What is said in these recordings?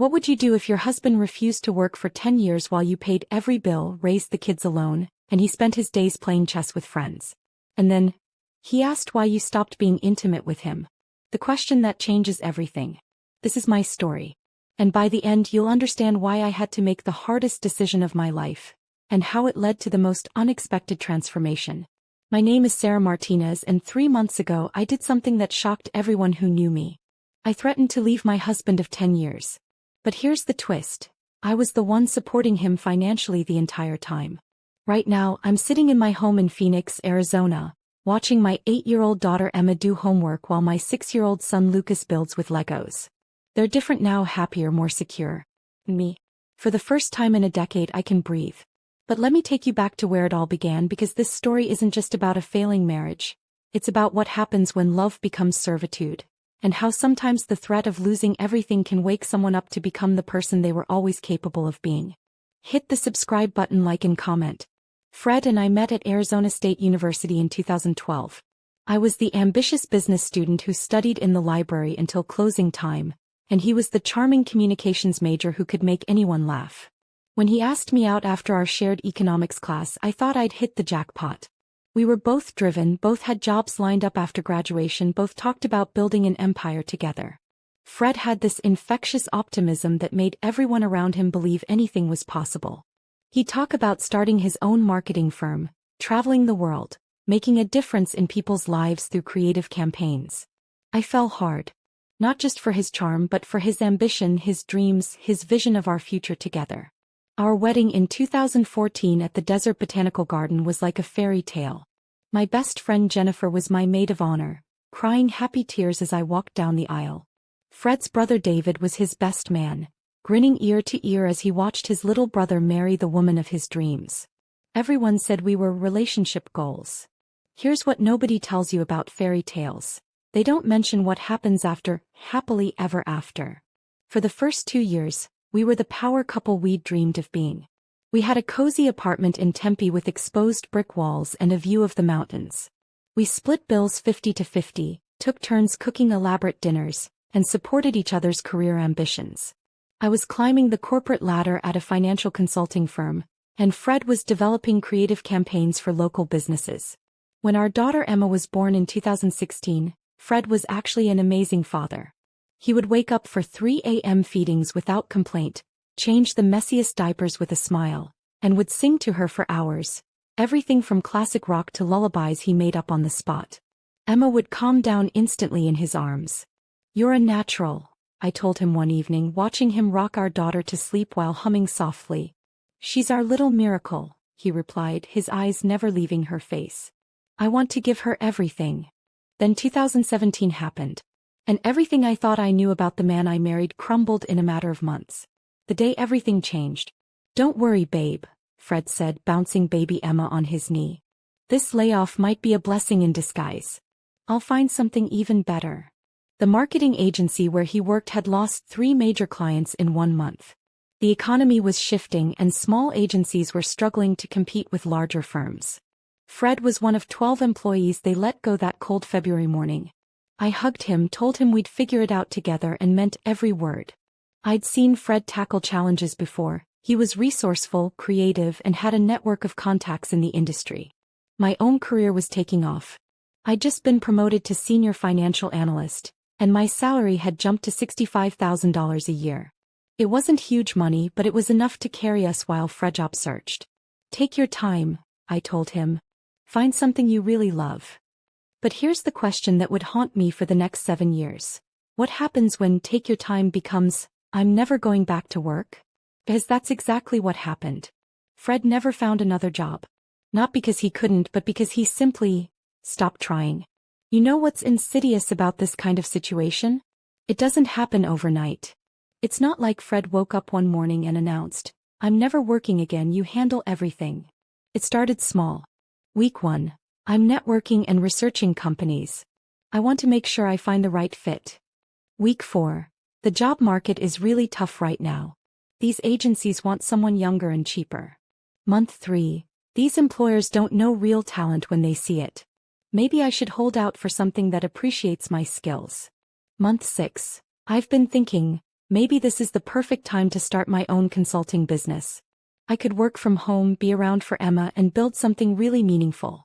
What would you do if your husband refused to work for 10 years while you paid every bill, raised the kids alone, and he spent his days playing chess with friends? And then, he asked why you stopped being intimate with him. The question that changes everything. This is my story. And by the end you'll understand why I had to make the hardest decision of my life, and how it led to the most unexpected transformation. My name is Sarah Martinez, and 3 months ago I did something that shocked everyone who knew me. I threatened to leave my husband of 10 years. But here's the twist. I was the one supporting him financially the entire time. Right now, I'm sitting in my home in Phoenix, Arizona, watching my 8-year-old daughter Emma do homework while my 6-year-old son Lucas builds with Legos. They're different now, happier, more secure. Me. For the first time in a decade I can breathe. But let me take you back to where it all began, because this story isn't just about a failing marriage. It's about what happens when love becomes servitude, and how sometimes the threat of losing everything can wake someone up to become the person they were always capable of being. Hit the subscribe button, like, and comment. Fred and I met at Arizona State University in 2012. I was the ambitious business student who studied in the library until closing time, and he was the charming communications major who could make anyone laugh. When he asked me out after our shared economics class, I thought I'd hit the jackpot. We were both driven, both had jobs lined up after graduation, both talked about building an empire together. Fred had this infectious optimism that made everyone around him believe anything was possible. He'd talk about starting his own marketing firm, traveling the world, making a difference in people's lives through creative campaigns. I fell hard. Not just for his charm, but for his ambition, his dreams, his vision of our future together. Our wedding in 2014 at the Desert Botanical Garden was like a fairy tale. My best friend Jennifer was my maid of honor, crying happy tears as I walked down the aisle. Fred's brother David was his best man, grinning ear to ear as he watched his little brother marry the woman of his dreams. Everyone said we were relationship goals. Here's what nobody tells you about fairy tales. They don't mention what happens after, happily ever after. For the first 2 years, we were the power couple we'd dreamed of being. We had a cozy apartment in Tempe with exposed brick walls and a view of the mountains. We split bills 50-50, took turns cooking elaborate dinners, and supported each other's career ambitions. I was climbing the corporate ladder at a financial consulting firm, and Fred was developing creative campaigns for local businesses. When our daughter Emma was born in 2016, Fred was actually an amazing father. He would wake up for 3 a.m. feedings without complaint, change the messiest diapers with a smile, and would sing to her for hours, everything from classic rock to lullabies he made up on the spot. Emma would calm down instantly in his arms. "You're a natural," I told him one evening, watching him rock our daughter to sleep while humming softly. "She's our little miracle," he replied, his eyes never leaving her face. "I want to give her everything." Then 2017 happened. And everything I thought I knew about the man I married crumbled in a matter of months. The day everything changed. "Don't worry, babe," Fred said, bouncing baby Emma on his knee. "This layoff might be a blessing in disguise. I'll find something even better." The marketing agency where he worked had lost 3 major clients in 1 month. The economy was shifting, and small agencies were struggling to compete with larger firms. Fred was one of 12 employees they let go that cold February morning. I hugged him, told him we'd figure it out together, and meant every word. I'd seen Fred tackle challenges before. He was resourceful, creative, and had a network of contacts in the industry. My own career was taking off. I'd just been promoted to senior financial analyst, and my salary had jumped to $65,000 a year. It wasn't huge money, but it was enough to carry us while Fred job searched. "Take your time," I told him. "Find something you really love." But here's the question that would haunt me for the next 7 years. What happens when "take your time" becomes "I'm never going back to work"? Because that's exactly what happened. Fred never found another job. Not because he couldn't, but because he simply stopped trying. You know what's insidious about this kind of situation? It doesn't happen overnight. It's not like Fred woke up one morning and announced, "I'm never working again, you handle everything." It started small. Week 1. I'm networking and researching companies. I want to make sure I find the right fit. Week 4. The job market is really tough right now. These agencies want someone younger and cheaper. Month 3. These employers don't know real talent when they see it. Maybe I should hold out for something that appreciates my skills. Month 6. I've been thinking, Maybe this is the perfect time to start my own consulting business. I could work from home, be around for Emma, and build something really meaningful.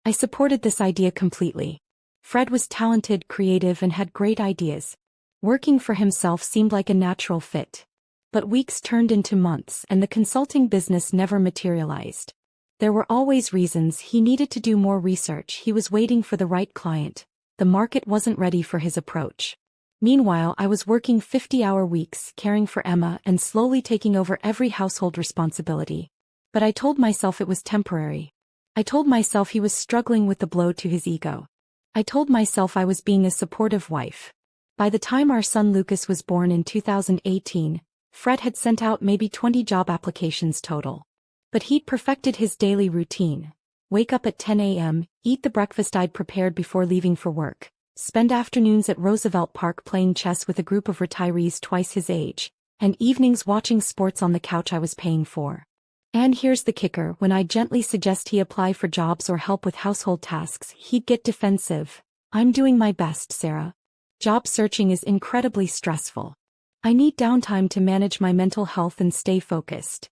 I supported this idea completely. Fred was talented, creative, and had great ideas. Working for himself seemed like a natural fit. But weeks turned into months, and the consulting business never materialized. There were always reasons. He needed to do more research, he was waiting for the right client. The market wasn't ready for his approach. Meanwhile, I was working 50-hour weeks, caring for Emma, and slowly taking over every household responsibility. But I told myself it was temporary. I told myself he was struggling with the blow to his ego. I told myself I was being a supportive wife. By the time our son Lucas was born in 2018, Fred had sent out maybe 20 job applications total. But he'd perfected his daily routine. Wake up at 10 a.m., eat the breakfast I'd prepared before leaving for work, spend afternoons at Roosevelt Park playing chess with a group of retirees twice his age, and evenings watching sports on the couch I was paying for. And here's the kicker: when I gently suggest he apply for jobs or help with household tasks, he'd get defensive. I'm doing my best, Sarah. Job searching is incredibly stressful. I need downtime to manage my mental health and stay focused.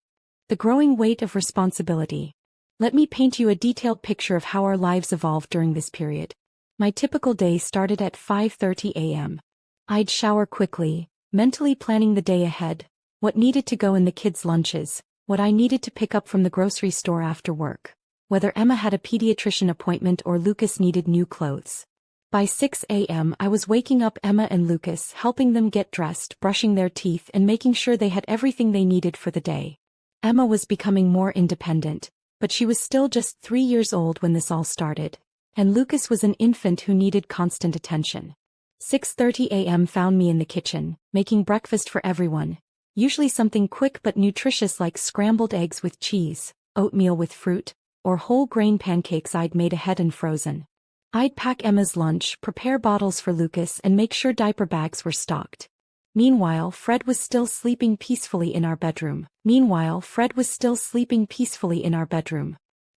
The growing weight of responsibility. Let me paint you a detailed picture of how our lives evolved during this period. My typical day started at 5:30 a.m. I'd shower quickly, mentally planning the day ahead, what needed to go in the kids' lunches, what I needed to pick up from the grocery store after work, whether Emma had a pediatrician appointment or Lucas needed new clothes. By 6 a.m. I was waking up Emma and Lucas, helping them get dressed, brushing their teeth, and making sure they had everything they needed for the day. Emma was becoming more independent, but she was still just 3 years old when this all started. And Lucas was an infant who needed constant attention. 6:30 a.m. found me in the kitchen, making breakfast for everyone. Usually something quick but nutritious like scrambled eggs with cheese, oatmeal with fruit, or whole grain pancakes I'd made ahead and frozen. I'd pack Emma's lunch, prepare bottles for Lucas, and make sure diaper bags were stocked. Meanwhile, Fred was still sleeping peacefully in our bedroom.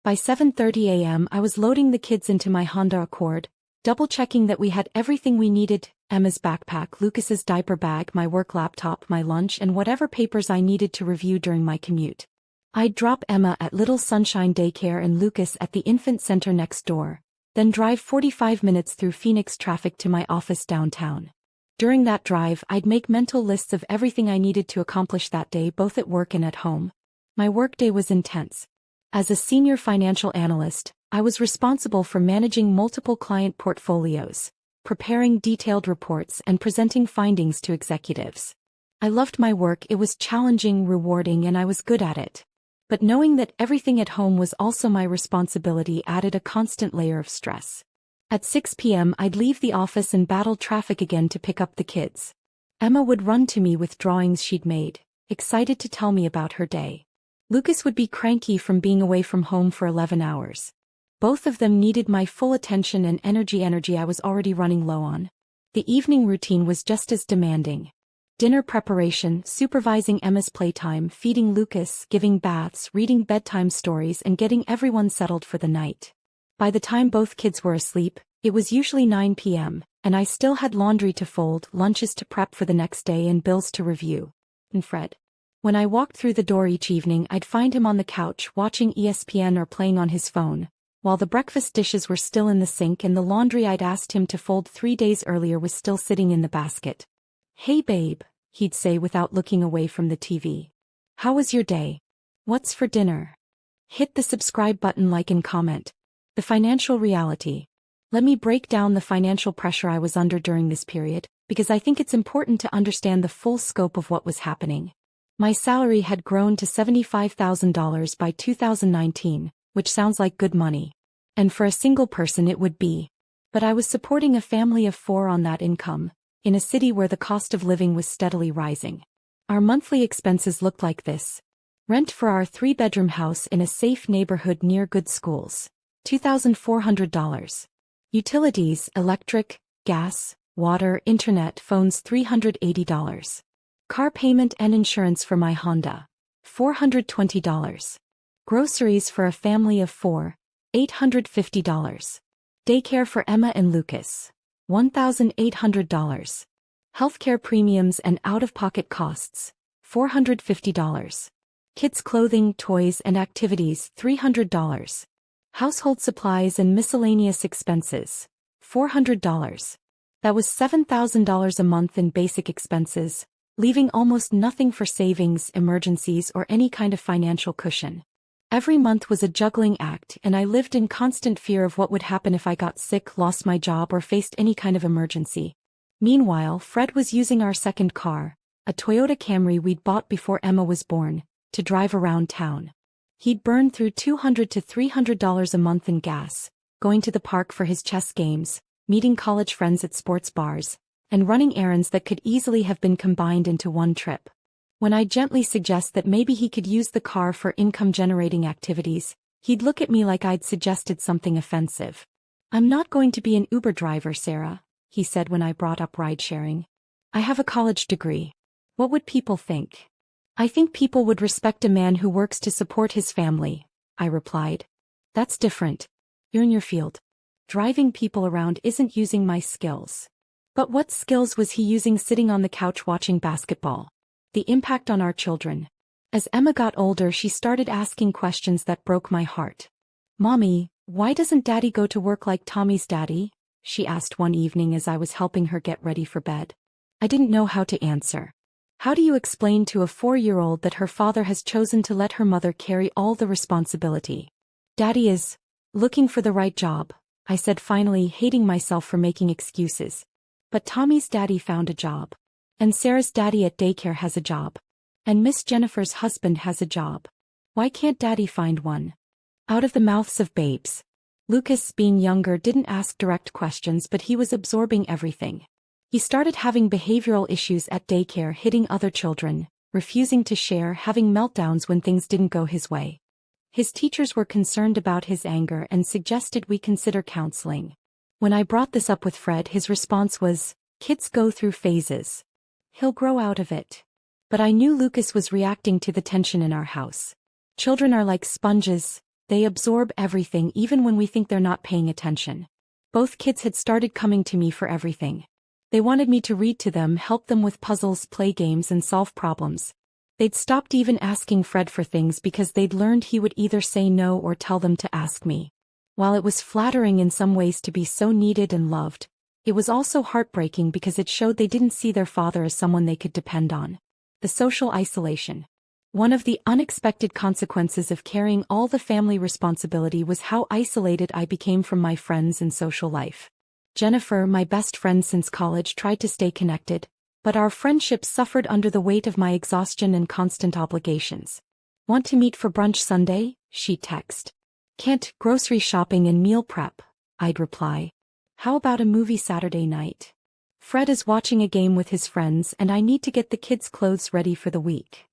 By 7:30 a.m. I was loading the kids into my Honda Accord, double-checking that we had everything we needed: Emma's backpack, Lucas's diaper bag, my work laptop, my lunch, and whatever papers I needed to review during my commute. I'd drop Emma at Little Sunshine Daycare and Lucas at the infant center next door, then drive 45 minutes through Phoenix traffic to my office downtown. During that drive, I'd make mental lists of everything I needed to accomplish that day, both at work and at home. My workday was intense. As a senior financial analyst, I was responsible for managing multiple client portfolios, preparing detailed reports, and presenting findings to executives. I loved my work. It was challenging, rewarding, and I was good at it. But knowing that everything at home was also my responsibility added a constant layer of stress. At 6 p.m. I'd leave the office and battle traffic again to pick up the kids. Emma would run to me with drawings she'd made, excited to tell me about her day. Lucas would be cranky from being away from home for 11 hours. Both of them needed my full attention and energy I was already running low on. The evening routine was just as demanding. Dinner preparation, supervising Emma's playtime, feeding Lucas, giving baths, reading bedtime stories, and getting everyone settled for the night. By the time both kids were asleep, it was usually 9 p.m., and I still had laundry to fold, lunches to prep for the next day, and bills to review. And Fred. When I walked through the door each evening, I'd find him on the couch watching ESPN or playing on his phone, while the breakfast dishes were still in the sink and the laundry I'd asked him to fold 3 days earlier was still sitting in the basket. "Hey babe," he'd say without looking away from the TV. "How was your day? What's for dinner?" Hit the subscribe button, like, and comment. The financial reality. Let me break down the financial pressure I was under during this period, because I think it's important to understand the full scope of what was happening. My salary had grown to $75,000 by 2019, which sounds like good money. And for a single person it would be. But I was supporting a family of 4 on that income, in a city where the cost of living was steadily rising. Our monthly expenses looked like this. Rent for our 3-bedroom house in a safe neighborhood near good schools, $2,400. Utilities, electric, gas, water, internet, phones, $380. Car payment and insurance for my Honda, $420. Groceries for a family of 4, $850. Daycare for Emma and Lucas, $1,800. Healthcare premiums and out-of-pocket costs, $450. Kids' clothing, toys, and activities, $300. Household supplies and miscellaneous expenses, $400. That was $7,000 a month in basic expenses, leaving almost nothing for savings, emergencies, or any kind of financial cushion. Every month was a juggling act, and I lived in constant fear of what would happen if I got sick, lost my job, or faced any kind of emergency. Meanwhile, Fred was using our second car, a Toyota Camry we'd bought before Emma was born, to drive around town. He'd burn through $200 to $300 a month in gas, going to the park for his chess games, meeting college friends at sports bars, and running errands that could easily have been combined into one trip. When I gently suggest that maybe he could use the car for income-generating activities, he'd look at me like I'd suggested something offensive. "I'm not going to be an Uber driver, Sarah," he said when I brought up ride-sharing. "I have a college degree. What would people think?" "I think people would respect a man who works to support his family," I replied. "That's different. You're in your field. Driving people around isn't using my skills." But what skills was he using sitting on the couch watching basketball? The impact on our children. As Emma got older, she started asking questions that broke my heart. "Mommy, why doesn't Daddy go to work like Tommy's daddy?" she asked one evening as I was helping her get ready for bed. I didn't know how to answer. How do you explain to a 4-year-old that her father has chosen to let her mother carry all the responsibility? "Daddy is looking for the right job," I said, finally, hating myself for making excuses. "But Tommy's daddy found a job. And Sarah's daddy at daycare has a job. And Miss Jennifer's husband has a job. Why can't Daddy find one?" Out of the mouths of babes. Lucas, being younger, didn't ask direct questions, but he was absorbing everything. He started having behavioral issues at daycare, hitting other children, refusing to share, having meltdowns when things didn't go his way. His teachers were concerned about his anger and suggested we consider counseling. When I brought this up with Fred, his response was, "Kids go through phases. He'll grow out of it." But I knew Lucas was reacting to the tension in our house. Children are like sponges, they absorb everything even when we think they're not paying attention. Both kids had started coming to me for everything. They wanted me to read to them, help them with puzzles, play games, and solve problems. They'd stopped even asking Fred for things because they'd learned he would either say no or tell them to ask me. While it was flattering in some ways to be so needed and loved, it was also heartbreaking because it showed they didn't see their father as someone they could depend on. The social isolation. One of the unexpected consequences of carrying all the family responsibility was how isolated I became from my friends and social life. Jennifer, my best friend since college, tried to stay connected, but our friendship suffered under the weight of my exhaustion and constant obligations. "Want to meet for brunch Sunday?" she'd text. "Can't, grocery shopping and meal prep," I'd reply. "How about a movie Saturday night?" "Fred is watching a game with his friends and I need to get the kids' clothes ready for the week."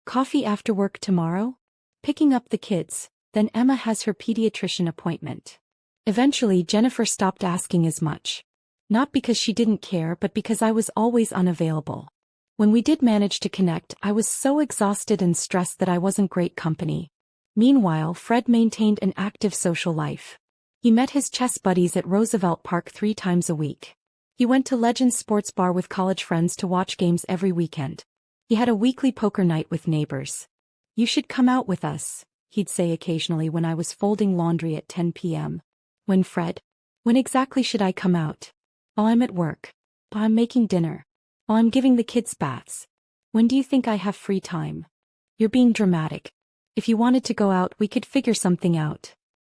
"Coffee after work tomorrow?" Picking up the kids, then Emma has her pediatrician appointment. Eventually, Jennifer stopped asking as much. Not because she didn't care, but because I was always unavailable. When we did manage to connect, I was so exhausted and stressed that I wasn't great company. Meanwhile, Fred maintained an active social life. He met his chess buddies at Roosevelt Park 3 times a week. He went to Legends Sports Bar with college friends to watch games every weekend. He had a weekly poker night with neighbors. "You should come out with us," he'd say occasionally when I was folding laundry at 10 p.m. When exactly should I come out?" "While I'm at work. While I'm making dinner. While I'm giving the kids baths. When do you think I have free time?" "You're being dramatic. If you wanted to go out, we could figure something out."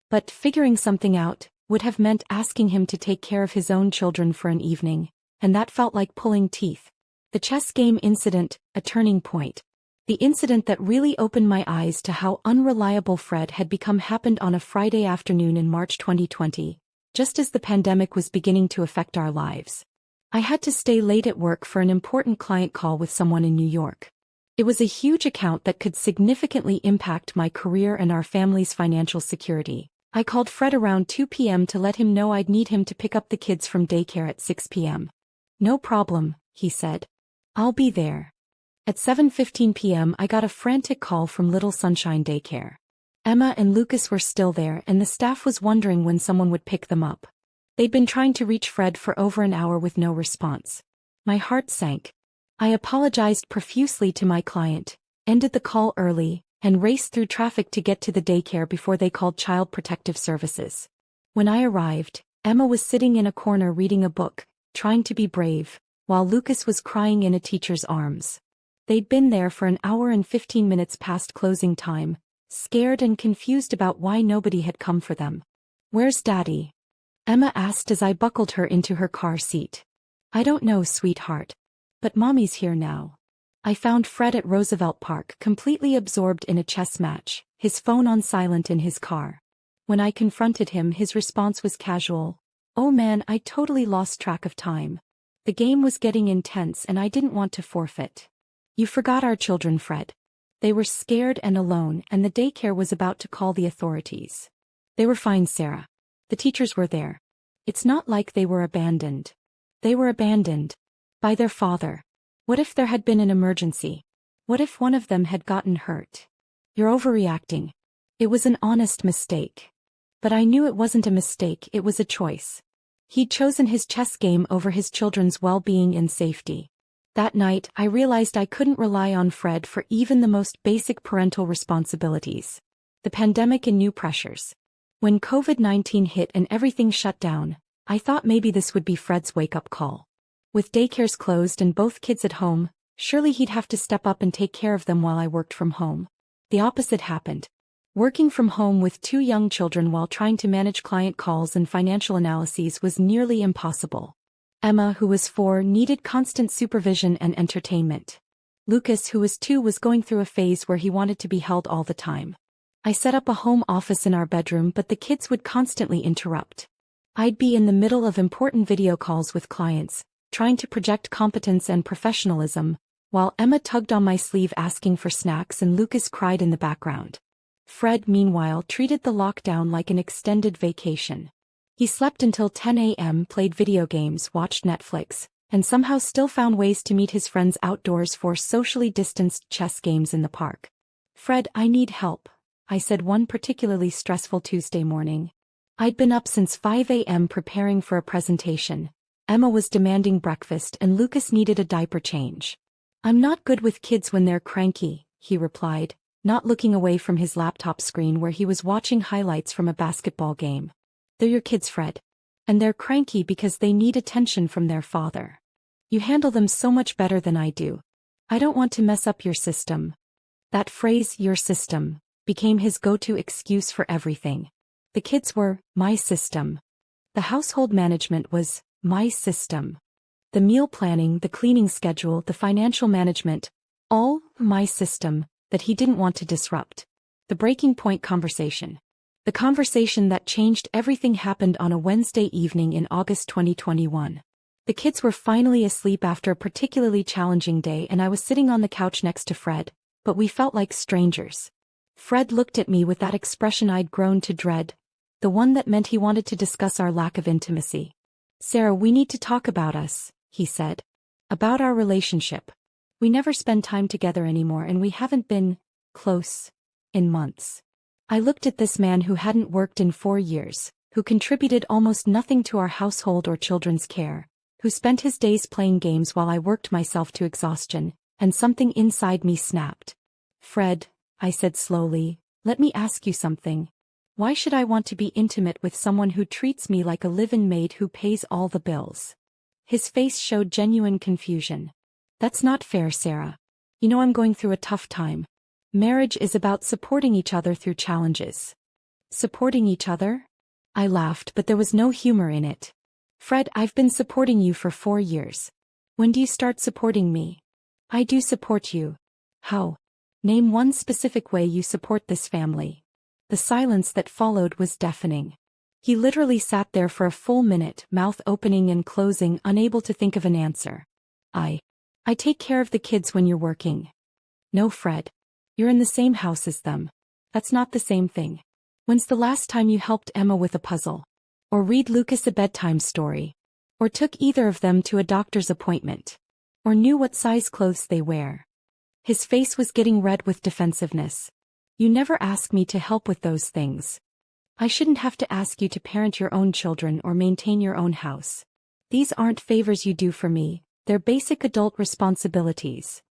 But figuring something out would have meant asking him to take care of his own children for an evening, and that felt like pulling teeth. The chess game incident, a turning point. The incident that really opened my eyes to how unreliable Fred had become, happened on a Friday afternoon in March 2020, just as the pandemic was beginning to affect our lives. I had to stay late at work for an important client call with someone in New York. It was a huge account that could significantly impact my career and our family's financial security. I called Fred around 2 p.m. to let him know I'd need him to pick up the kids from daycare at 6 p.m. "No problem," he said. "I'll be there." At 7:15 p.m. I got a frantic call from Little Sunshine Daycare. Emma and Lucas were still there and the staff was wondering when someone would pick them up. They'd been trying to reach Fred for over an hour with no response. My heart sank. I apologized profusely to my client, ended the call early, and raced through traffic to get to the daycare before they called Child Protective Services. When I arrived, Emma was sitting in a corner reading a book, trying to be brave, while Lucas was crying in a teacher's arms. They'd been there for an hour and 15 minutes past closing time, scared and confused about why nobody had come for them. "Where's Daddy?" Emma asked as I buckled her into her car seat. "I don't know, sweetheart. But Mommy's here now." I found Fred at Roosevelt Park completely absorbed in a chess match, his phone on silent in his car. When I confronted him, his response was casual. "Oh man, I totally lost track of time. The game was getting intense and I didn't want to forfeit." "You forgot our children, Fred." They were scared and alone, and the daycare was about to call the authorities. "They were fine, Sarah. The teachers were there. It's not like they were abandoned." "They were abandoned. By their father. What if there had been an emergency? What if one of them had gotten hurt?" "You're overreacting. It was an honest mistake." But I knew it wasn't a mistake, it was a choice. He'd chosen his chess game over his children's well-being and safety. That night, I realized I couldn't rely on Fred for even the most basic parental responsibilities. The pandemic and new pressures. When COVID-19 hit and everything shut down, I thought maybe this would be Fred's wake-up call. With daycares closed and both kids at home, surely he'd have to step up and take care of them while I worked from home. The opposite happened. Working from home with 2 young children while trying to manage client calls and financial analyses was nearly impossible. Emma, who was 4, needed constant supervision and entertainment. Lucas, who was 2, was going through a phase where he wanted to be held all the time. I set up a home office in our bedroom, but the kids would constantly interrupt. I'd be in the middle of important video calls with clients, trying to project competence and professionalism, while Emma tugged on my sleeve asking for snacks and Lucas cried in the background. Fred, meanwhile, treated the lockdown like an extended vacation. He slept until 10 a.m., played video games, watched Netflix, and somehow still found ways to meet his friends outdoors for socially distanced chess games in the park. "Fred, I need help," I said one particularly stressful Tuesday morning. I'd been up since 5 a.m. preparing for a presentation. Emma was demanding breakfast and Lucas needed a diaper change. "I'm not good with kids when they're cranky," he replied, not looking away from his laptop screen where he was watching highlights from a basketball game. "They're your kids, Fred. And they're cranky because they need attention from their father. You handle them so much better than I do. I don't want to mess up your system." That phrase, "your system," became his go-to excuse for everything. The kids were my system. The household management was my system. The meal planning, the cleaning schedule, the financial management, all my system that he didn't want to disrupt. The breaking point conversation. The conversation that changed everything happened on a Wednesday evening in August 2021. The kids were finally asleep after a particularly challenging day and I was sitting on the couch next to Fred, but we felt like strangers. Fred looked at me with that expression I'd grown to dread, the one that meant he wanted to discuss our lack of intimacy. "Sarah, we need to talk about us," he said. "About our relationship. We never spend time together anymore and we haven't been close in months." I looked at this man who hadn't worked in 4 years, who contributed almost nothing to our household or children's care, who spent his days playing games while I worked myself to exhaustion, and something inside me snapped. "Fred," I said slowly, "let me ask you something. Why should I want to be intimate with someone who treats me like a live-in maid who pays all the bills?" His face showed genuine confusion. "That's not fair, Sarah. You know I'm going through a tough time. Marriage is about supporting each other through challenges." "Supporting each other?" I laughed, but there was no humor in it. "Fred, I've been supporting you for 4 years. When do you start supporting me?" "I do support you." "How? Name one specific way you support this family." The silence that followed was deafening. He literally sat there for a full minute, mouth opening and closing, unable to think of an answer. I take care of the kids when you're working." "No, Fred. You're in the same house as them. That's not the same thing. When's the last time you helped Emma with a puzzle? Or read Lucas a bedtime story? Or took either of them to a doctor's appointment? Or knew what size clothes they wear?" His face was getting red with defensiveness. "You never ask me to help with those things. I shouldn't have to ask you to parent your own children or maintain your own house. These aren't favors you do for me, They're basic adult responsibilities.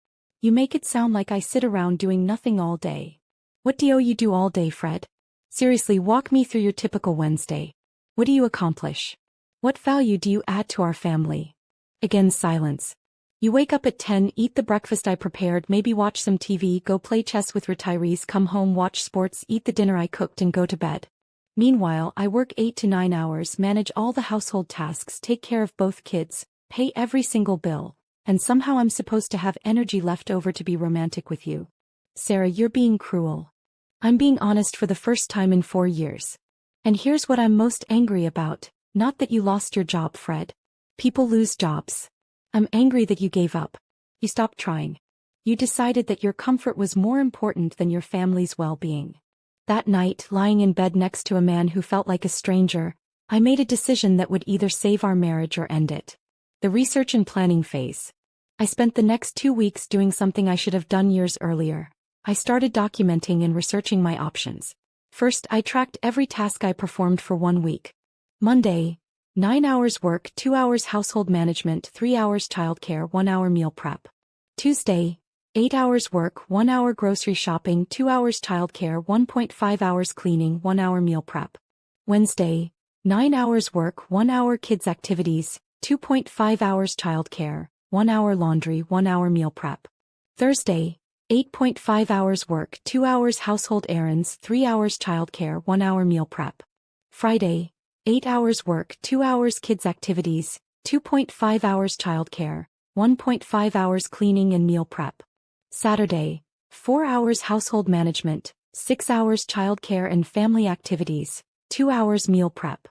You make it sound like I sit around doing nothing all day. What do you do all day, Fred? Seriously, walk me through your typical Wednesday. What do you accomplish? What value do you add to our family? Again, silence. You wake up at 10, eat the breakfast I prepared, maybe watch some TV, go play chess with retirees, come home, watch sports, eat the dinner I cooked, and go to bed. Meanwhile, I work 8 to 9 hours, manage all the household tasks, take care of both kids, pay every single bill, and somehow I'm supposed to have energy left over to be romantic with you. Sarah, you're being cruel. I'm being honest for the first time in 4 years. And here's what I'm most angry about, not that you lost your job, Fred. People lose jobs. I'm angry that you gave up. You stopped trying. You decided that your comfort was more important than your family's well-being. That night, lying in bed next to a man who felt like a stranger, I made a decision that would either save our marriage or end it. The research and planning phase. I spent the next 2 weeks doing something I should have done years earlier. I started documenting and researching my options. First, I tracked every task I performed for 1 week. Monday, 9 hours work, 2 hours household management, 3 hours childcare, 1 hour meal prep. Tuesday, 8 hours work, 1 hour grocery shopping, 2 hours childcare, 1.5 hours cleaning, 1 hour meal prep. Wednesday, 9 hours work, 1 hour kids activities, 2.5 hours childcare, 1 hour laundry, 1 hour meal prep. Thursday, 8.5 hours work, 2 hours household errands, 3 hours childcare, 1 hour meal prep. Friday, 8 hours work, 2 hours kids activities, 2.5 hours childcare, 1.5 hours cleaning and meal prep. Saturday, 4 hours household management, 6 hours childcare and family activities, 2 hours meal prep.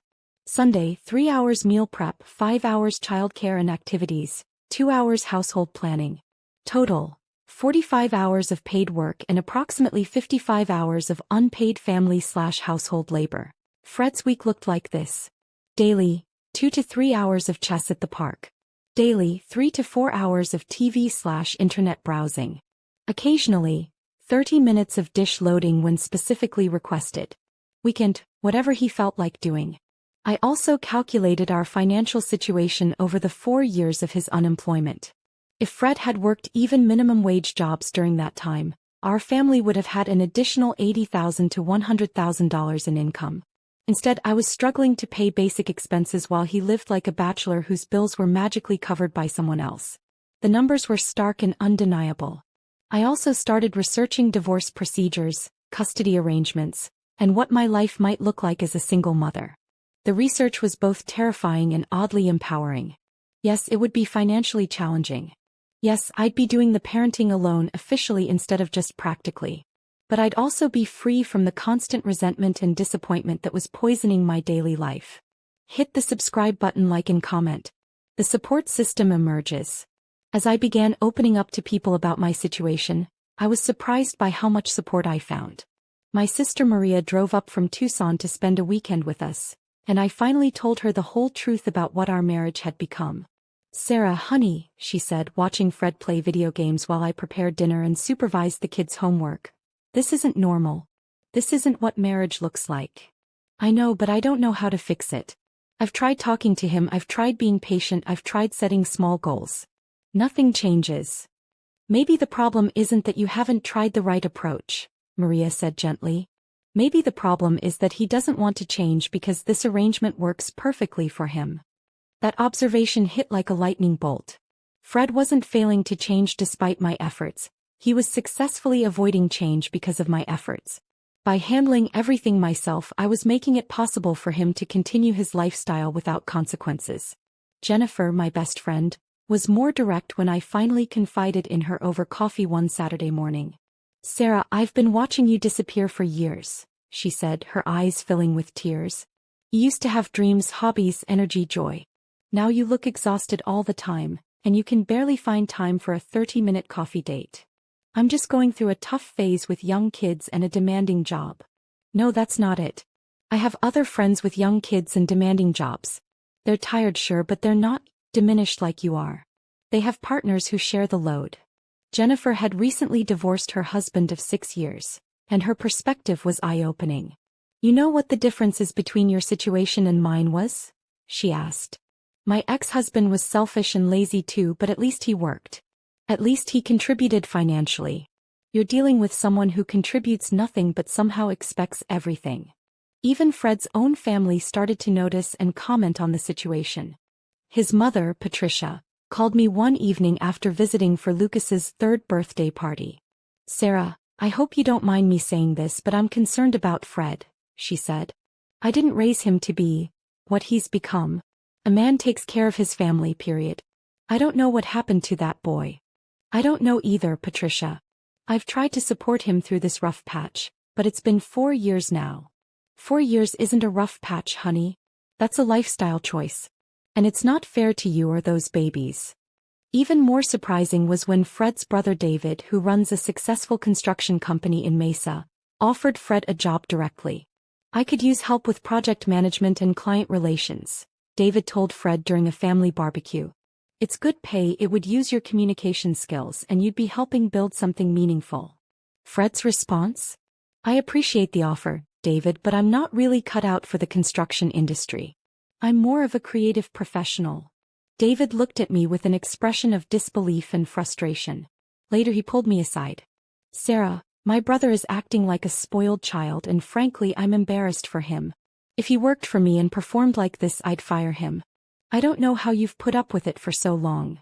Sunday, 3 hours meal prep, 5 hours childcare and activities, 2 hours household planning. Total, 45 hours of paid work and approximately 55 hours of unpaid family/household labor. Fred's week looked like this. Daily, 2 to 3 hours of chess at the park. Daily, 3 to 4 hours of TV/internet browsing. Occasionally, 30 minutes of dish loading when specifically requested. Weekend, whatever he felt like doing. I also calculated our financial situation over the 4 years of his unemployment. If Fred had worked even minimum wage jobs during that time, our family would have had an additional $80,000 to $100,000 in income. Instead, I was struggling to pay basic expenses while he lived like a bachelor whose bills were magically covered by someone else. The numbers were stark and undeniable. I also started researching divorce procedures, custody arrangements, and what my life might look like as a single mother. The research was both terrifying and oddly empowering. Yes, it would be financially challenging. Yes, I'd be doing the parenting alone officially instead of just practically. But I'd also be free from the constant resentment and disappointment that was poisoning my daily life. Hit the subscribe button, like, and comment. The support system emerges. As I began opening up to people about my situation, I was surprised by how much support I found. My sister Maria drove up from Tucson to spend a weekend with us, and I finally told her the whole truth about what our marriage had become. "Sarah, honey," she said, watching Fred play video games while I prepared dinner and supervised the kids' homework. "This isn't normal. This isn't what marriage looks like. I know, but I don't know how to fix it. I've tried talking to him, I've tried being patient, I've tried setting small goals. Nothing changes." "Maybe the problem isn't that you haven't tried the right approach," Maria said gently. "Maybe the problem is that he doesn't want to change because this arrangement works perfectly for him." That observation hit like a lightning bolt. Fred wasn't failing to change despite my efforts. He was successfully avoiding change because of my efforts. By handling everything myself, I was making it possible for him to continue his lifestyle without consequences. Jennifer, my best friend, was more direct when I finally confided in her over coffee one Saturday morning. "Sarah, I've been watching you disappear for years," she said, her eyes filling with tears. "You used to have dreams, hobbies, energy, joy. Now you look exhausted all the time, and you can barely find time for a 30-minute coffee date." "I'm just going through a tough phase with young kids and a demanding job." "No, that's not it. I have other friends with young kids and demanding jobs. They're tired, sure, but they're not diminished like you are. They have partners who share the load." Jennifer had recently divorced her husband of 6 years, and her perspective was eye-opening. "You know what the difference is between your situation and mine was?" she asked. My ex-husband was selfish and lazy too, but at least he worked. At least he contributed financially. You're dealing with someone who contributes nothing but somehow expects everything. Even Fred's own family started to notice and comment on the situation. His mother, Patricia, called me one evening after visiting for Lucas's third birthday party. "Sarah, I hope you don't mind me saying this, but I'm concerned about Fred," she said. "I didn't raise him to be what he's become. A man takes care of his family, period. I don't know what happened to that boy." "I don't know either, Patricia. I've tried to support him through this rough patch, but it's been 4 years now." "4 years isn't a rough patch, honey. That's a lifestyle choice. And it's not fair to you or those babies." Even more surprising was when Fred's brother David, who runs a successful construction company in Mesa, offered Fred a job directly. "I could use help with project management and client relations," David told Fred during a family barbecue. "It's good pay, it would use your communication skills, and you'd be helping build something meaningful." Fred's response? "I appreciate the offer, David, but I'm not really cut out for the construction industry. I'm more of a creative professional." David looked at me with an expression of disbelief and frustration. Later he pulled me aside. "Sarah, my brother is acting like a spoiled child, and frankly I'm embarrassed for him. If he worked for me and performed like this, I'd fire him. I don't know how you've put up with it for so long."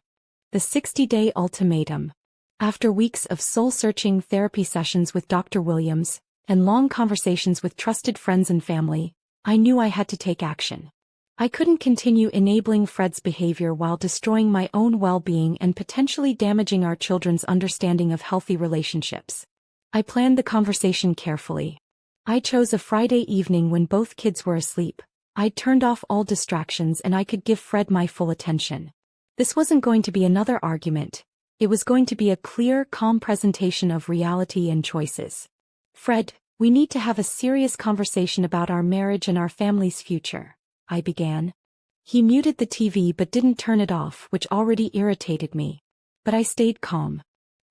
The 60-day ultimatum. After weeks of soul-searching therapy sessions with Dr. Williams, and long conversations with trusted friends and family, I knew I had to take action. I couldn't continue enabling Fred's behavior while destroying my own well-being and potentially damaging our children's understanding of healthy relationships. I planned the conversation carefully. I chose a Friday evening when both kids were asleep. I'd turned off all distractions and I could give Fred my full attention. This wasn't going to be another argument. It was going to be a clear, calm presentation of reality and choices. "Fred, we need to have a serious conversation about our marriage and our family's future," I began. He muted the TV but didn't turn it off, which already irritated me. But I stayed calm.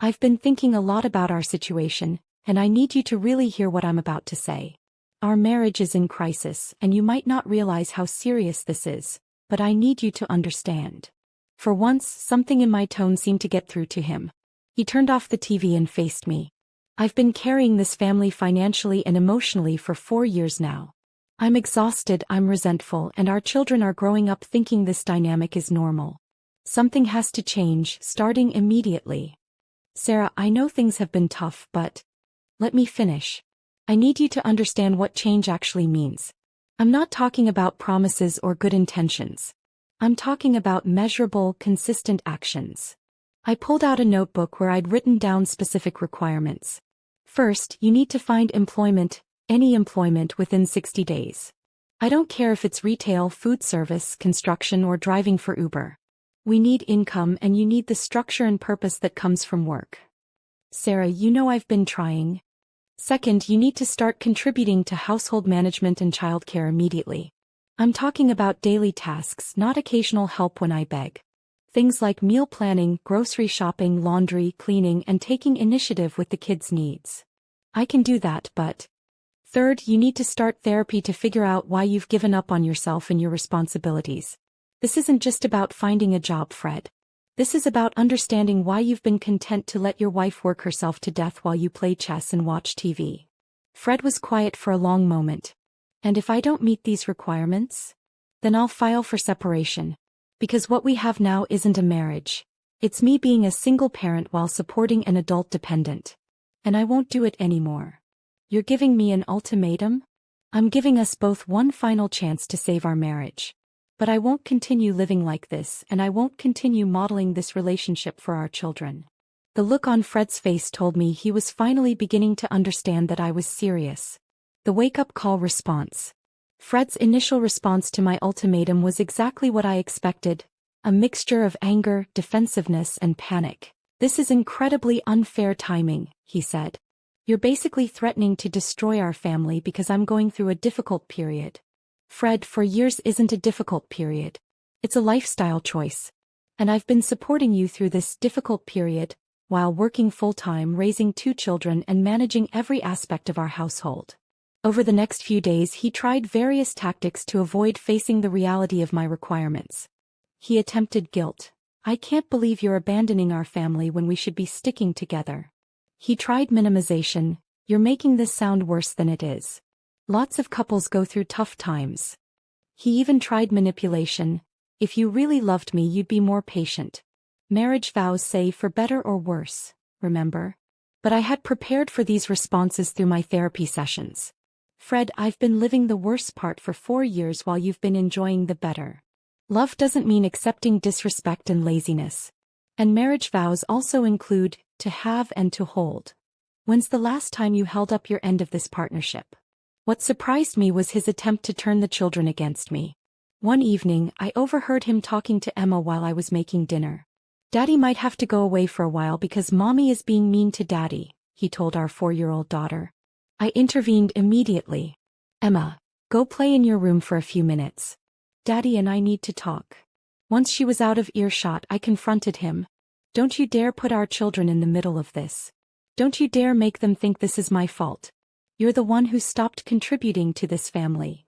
"I've been thinking a lot about our situation, and I need you to really hear what I'm about to say. Our marriage is in crisis, and you might not realize how serious this is, but I need you to understand." For once, something in my tone seemed to get through to him. He turned off the TV and faced me. "I've been carrying this family financially and emotionally for 4 years now. I'm exhausted, I'm resentful, and our children are growing up thinking this dynamic is normal. Something has to change, starting immediately." "Sarah, I know things have been tough, but..." "Let me finish. I need you to understand what change actually means. I'm not talking about promises or good intentions. I'm talking about measurable, consistent actions." I pulled out a notebook where I'd written down specific requirements. "First, you need to find employment, any employment, within 60 days. I don't care if it's retail, food service, construction, or driving for Uber. We need income, and you need the structure and purpose that comes from work." "Sarah, you know I've been trying." "Second, you need to start contributing to household management and childcare immediately. I'm talking about daily tasks, not occasional help when I beg. Things like meal planning, grocery shopping, laundry, cleaning, and taking initiative with the kids' needs. I can do that, but..." "Third, you need to start therapy to figure out why you've given up on yourself and your responsibilities. This isn't just about finding a job, Fred. This is about understanding why you've been content to let your wife work herself to death while you play chess and watch TV." Fred was quiet for a long moment. "And if I don't meet these requirements? Then I'll file for separation. Because what we have now isn't a marriage. It's me being a single parent while supporting an adult dependent. And I won't do it anymore." "You're giving me an ultimatum?" "I'm giving us both one final chance to save our marriage. But I won't continue living like this, and I won't continue modeling this relationship for our children." The look on Fred's face told me he was finally beginning to understand that I was serious. The wake-up call response. Fred's initial response to my ultimatum was exactly what I expected, a mixture of anger, defensiveness, and panic. "This is incredibly unfair timing," he said. "You're basically threatening to destroy our family because I'm going through a difficult period." "Fred, 4 years isn't a difficult period. It's a lifestyle choice. And I've been supporting you through this difficult period, while working full-time, raising 2 children, and managing every aspect of our household." Over the next few days he tried various tactics to avoid facing the reality of my requirements. He attempted guilt. I can't believe you're abandoning our family when we should be sticking together. He tried minimization. You're making this sound worse than it is. Lots of couples go through tough times. He even tried manipulation. If you really loved me, you'd be more patient. Marriage vows say for better or worse, remember? But I had prepared for these responses through my therapy sessions. Fred, I've been living the worst part for 4 years while you've been enjoying the better. Love doesn't mean accepting disrespect and laziness. And marriage vows also include to have and to hold. When's the last time you held up your end of this partnership? What surprised me was his attempt to turn the children against me. One evening, I overheard him talking to Emma while I was making dinner. Daddy might have to go away for a while because Mommy is being mean to Daddy, he told our 4-year-old daughter. I intervened immediately. Emma, go play in your room for a few minutes. Daddy and I need to talk. Once she was out of earshot, I confronted him. Don't you dare put our children in the middle of this. Don't you dare make them think this is my fault. You're the one who stopped contributing to this family.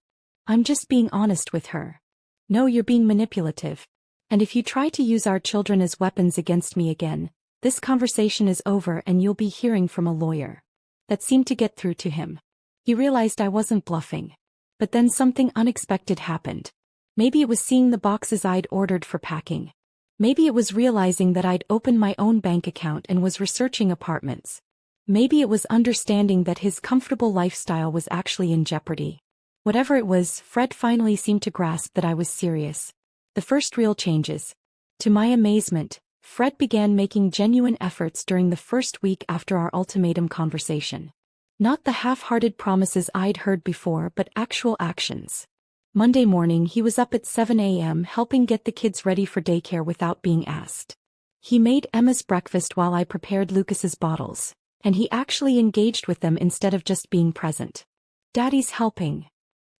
I'm just being honest with her. No, you're being manipulative. And if you try to use our children as weapons against me again, this conversation is over and you'll be hearing from a lawyer. That seemed to get through to him. He realized I wasn't bluffing. But then something unexpected happened. Maybe it was seeing the boxes I'd ordered for packing. Maybe it was realizing that I'd opened my own bank account and was researching apartments. Maybe it was understanding that his comfortable lifestyle was actually in jeopardy. Whatever it was, Fred finally seemed to grasp that I was serious. The first real changes. To my amazement, Fred began making genuine efforts during the first week after our ultimatum conversation. Not the half-hearted promises I'd heard before, but actual actions. Monday morning, he was up at 7 a.m. helping get the kids ready for daycare without being asked. He made Emma's breakfast while I prepared Lucas's bottles, and he actually engaged with them instead of just being present. Daddy's helping,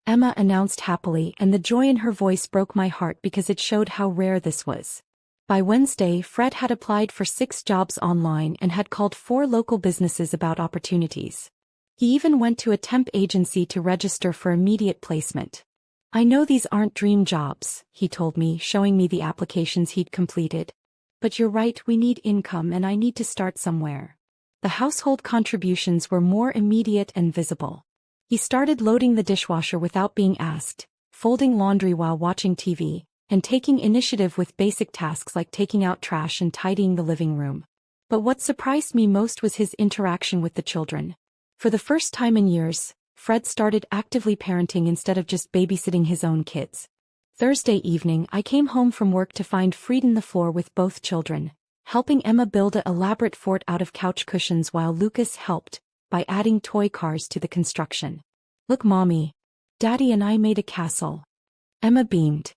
Emma announced happily, and the joy in her voice broke my heart because it showed how rare this was. By Wednesday, Fred had applied for 6 jobs online and had called 4 local businesses about opportunities. He even went to a temp agency to register for immediate placement. I know these aren't dream jobs, he told me, showing me the applications he'd completed. But you're right, we need income and I need to start somewhere. The household contributions were more immediate and visible. He started loading the dishwasher without being asked, folding laundry while watching TV, and taking initiative with basic tasks like taking out trash and tidying the living room. But what surprised me most was his interaction with the children. For the first time in years, Fred started actively parenting instead of just babysitting his own kids. Thursday evening, I came home from work to find Fred on the floor with both children, helping Emma build an elaborate fort out of couch cushions while Lucas helped by adding toy cars to the construction. Look, Mommy. Daddy and I made a castle. Emma beamed.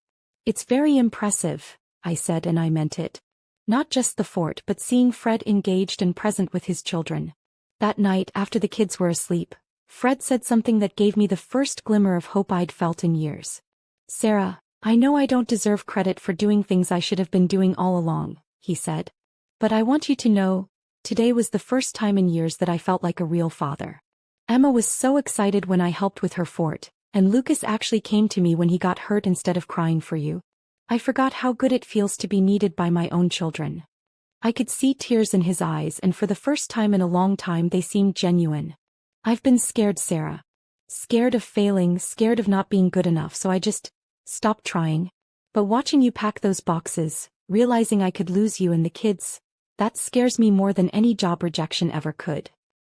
It's very impressive, I said, and I meant it. Not just the fort, but seeing Fred engaged and present with his children. That night, after the kids were asleep, Fred said something that gave me the first glimmer of hope I'd felt in years. Sarah, I know I don't deserve credit for doing things I should have been doing all along, he said. But I want you to know, today was the first time in years that I felt like a real father. Emma was so excited when I helped with her fort, and Lucas actually came to me when he got hurt instead of crying for you. I forgot how good it feels to be needed by my own children. I could see tears in his eyes, and for the first time in a long time they seemed genuine. I've been scared, Sarah. Scared of failing, scared of not being good enough, so I just stopped trying. But watching you pack those boxes, realizing I could lose you and the kids, that scares me more than any job rejection ever could.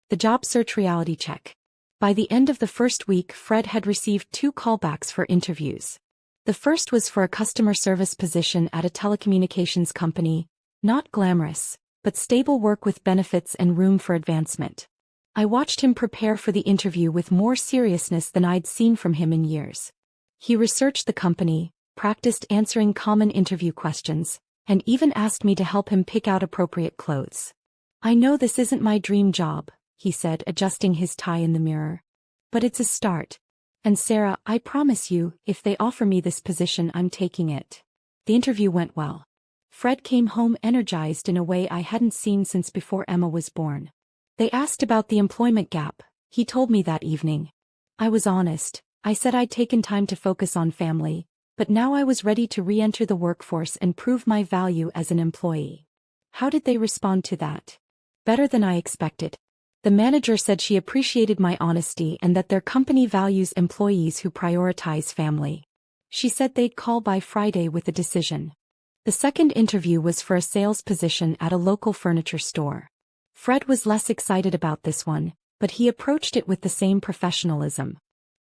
The job search reality check. By the end of the first week, Fred had received 2 callbacks for interviews. The first was for a customer service position at a telecommunications company, not glamorous, but stable work with benefits and room for advancement. I watched him prepare for the interview with more seriousness than I'd seen from him in years. He researched the company, practiced answering common interview questions, and even asked me to help him pick out appropriate clothes. I know this isn't my dream job, he said, adjusting his tie in the mirror. But it's a start. And Sarah, I promise you, if they offer me this position, I'm taking it. The interview went well. Fred came home energized in a way I hadn't seen since before Emma was born. They asked about the employment gap. He told me that evening. I was honest. I said I'd taken time to focus on family, But now I was ready to re-enter the workforce and prove my value as an employee. How did they respond to that? Better than I expected. The manager said she appreciated my honesty and that their company values employees who prioritize family. She said they'd call by Friday with a decision. The second interview was for a sales position at a local furniture store. Fred was less excited about this one, but he approached it with the same professionalism.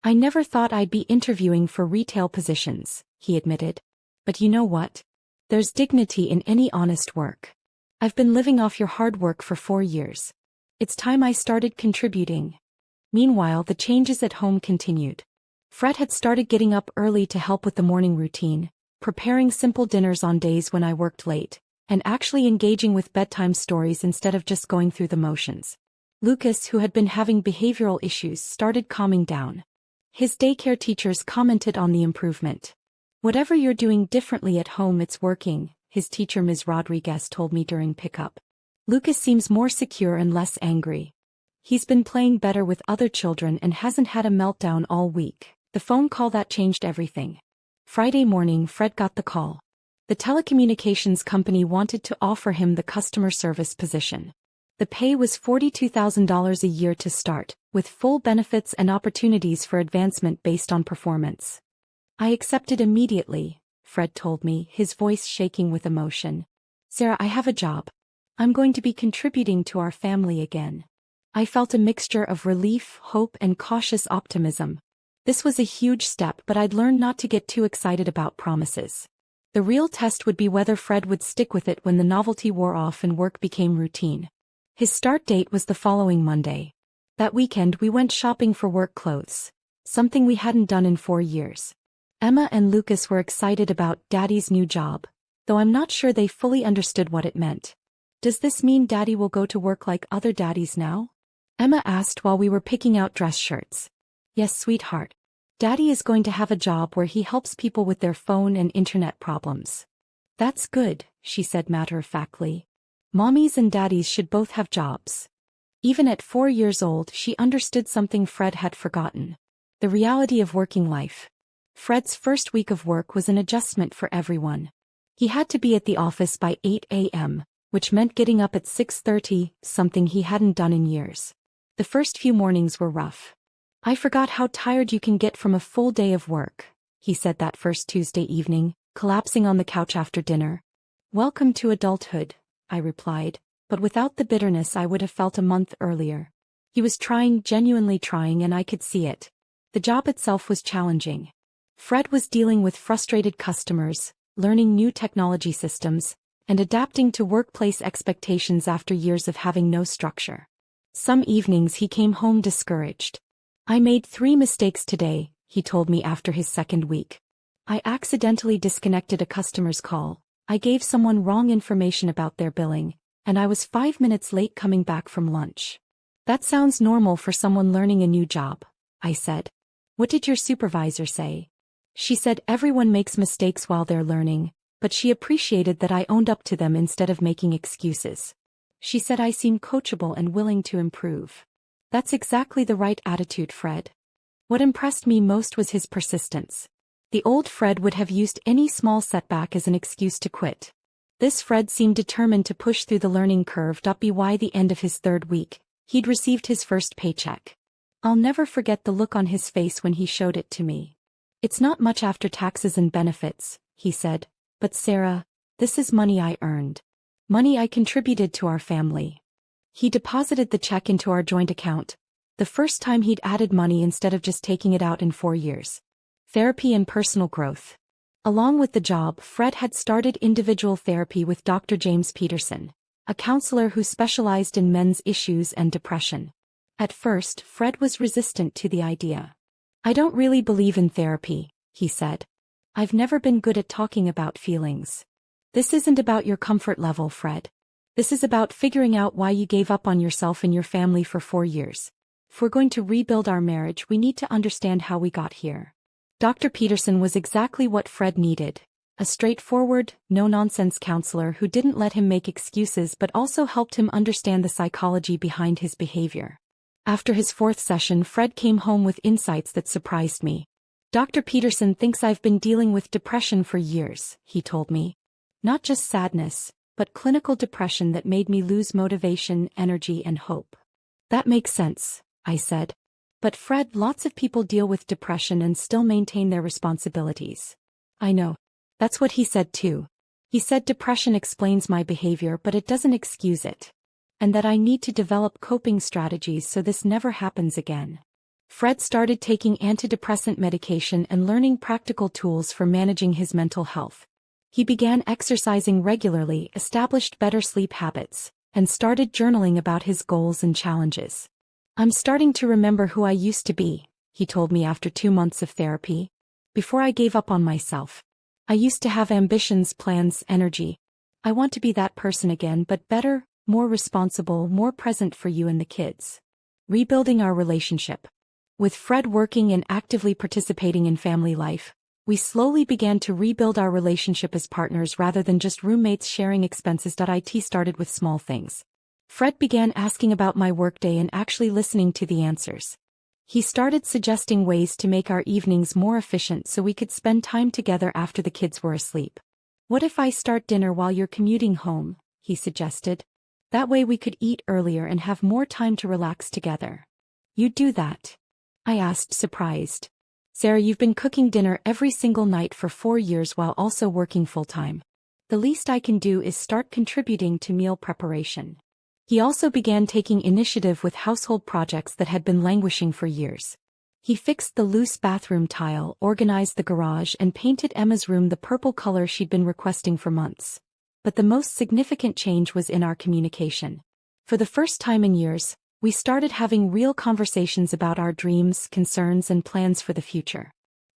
I never thought I'd be interviewing for retail positions, he admitted. But you know what? There's dignity in any honest work. I've been living off your hard work for 4 years. It's time I started contributing. Meanwhile, the changes at home continued. Fred had started getting up early to help with the morning routine, preparing simple dinners on days when I worked late, and actually engaging with bedtime stories instead of just going through the motions. Lucas, who had been having behavioral issues, started calming down. His daycare teachers commented on the improvement. "Whatever you're doing differently at home, it's working," his teacher Ms. Rodriguez told me during pickup. Lucas seems more secure and less angry. He's been playing better with other children and hasn't had a meltdown all week. The phone call that changed everything. Friday morning, Fred got the call. The telecommunications company wanted to offer him the customer service position. The pay was $42,000 a year to start, with full benefits and opportunities for advancement based on performance. I accepted immediately, Fred told me, his voice shaking with emotion. "Sarah, I have a job. I'm going to be contributing to our family again." I felt a mixture of relief, hope, and cautious optimism. This was a huge step, but I'd learned not to get too excited about promises. The real test would be whether Fred would stick with it when the novelty wore off and work became routine. His start date was the following Monday. That weekend we went shopping for work clothes, something we hadn't done in 4 years. Emma and Lucas were excited about Daddy's new job, though I'm not sure they fully understood what it meant. "Does this mean Daddy will go to work like other daddies now?" Emma asked while we were picking out dress shirts. "Yes, sweetheart. Daddy is going to have a job where he helps people with their phone and internet problems." "That's good," she said matter-of-factly. "Mommies and daddies should both have jobs." Even at 4 years old, she understood something Fred had forgotten: the reality of working life. Fred's first week of work was an adjustment for everyone. He had to be at the office by 8 a.m., which meant getting up at 6:30, something he hadn't done in years. The first few mornings were rough. "I forgot how tired you can get from a full day of work," he said that first Tuesday evening, collapsing on the couch after dinner. "Welcome to adulthood," I replied, but without the bitterness I would have felt a month earlier. He was trying, genuinely trying, and I could see it. The job itself was challenging. Fred was dealing with frustrated customers, learning new technology systems, and adapting to workplace expectations after years of having no structure. Some evenings he came home discouraged. "I made 3 mistakes today," he told me after his second week. "I accidentally disconnected a customer's call, I gave someone wrong information about their billing, and I was 5 minutes late coming back from lunch." "That sounds normal for someone learning a new job," I said. "What did your supervisor say?" She said everyone makes mistakes while they're learning, but she appreciated that I owned up to them instead of making excuses. She said I seem coachable and willing to improve. That's exactly the right attitude, Fred. What impressed me most was his persistence. The old Fred would have used any small setback as an excuse to quit. This Fred seemed determined to push through the learning curve. By the end of his 3rd week, he'd received his first paycheck. I'll never forget the look on his face when he showed it to me. "It's not much after taxes and benefits," he said, "but Sarah, this is money I earned. Money I contributed to our family." He deposited the check into our joint account, the first time he'd added money instead of just taking it out in 4 years. Therapy and personal growth. Along with the job, Fred had started individual therapy with Dr. James Peterson, a counselor who specialized in men's issues and depression. At first, Fred was resistant to the idea. "I don't really believe in therapy," he said. "I've never been good at talking about feelings." "This isn't about your comfort level, Fred. This is about figuring out why you gave up on yourself and your family for 4 years. If we're going to rebuild our marriage, we need to understand how we got here." Dr. Peterson was exactly what Fred needed: a straightforward, no-nonsense counselor who didn't let him make excuses but also helped him understand the psychology behind his behavior. After his 4th session, Fred came home with insights that surprised me. Dr. Peterson thinks I've been dealing with depression for years, he told me. Not just sadness, but clinical depression that made me lose motivation, energy, and hope. That makes sense, I said. But Fred, lots of people deal with depression and still maintain their responsibilities. I know. That's what he said too. He said depression explains my behavior but it doesn't excuse it. And that I need to develop coping strategies so this never happens again. Fred started taking antidepressant medication and learning practical tools for managing his mental health. He began exercising regularly, established better sleep habits, and started journaling about his goals and challenges. I'm starting to remember who I used to be, he told me after 2 months of therapy. Before I gave up on myself. I used to have ambitions, plans, energy. I want to be that person again, but better, more responsible, more present for you and the kids. Rebuilding our relationship. With Fred working and actively participating in family life, we slowly began to rebuild our relationship as partners rather than just roommates sharing expenses. It started with small things. Fred began asking about my workday and actually listening to the answers. He started suggesting ways to make our evenings more efficient so we could spend time together after the kids were asleep. What if I start dinner while you're commuting home? He suggested. That way we could eat earlier and have more time to relax together. You'd do that? I asked, surprised. Sarah, you've been cooking dinner every single night for 4 years while also working full-time. The least I can do is start contributing to meal preparation. He also began taking initiative with household projects that had been languishing for years. He fixed the loose bathroom tile, organized the garage, and painted Emma's room the purple color she'd been requesting for months. But the most significant change was in our communication. For the first time in years, we started having real conversations about our dreams, concerns, and plans for the future.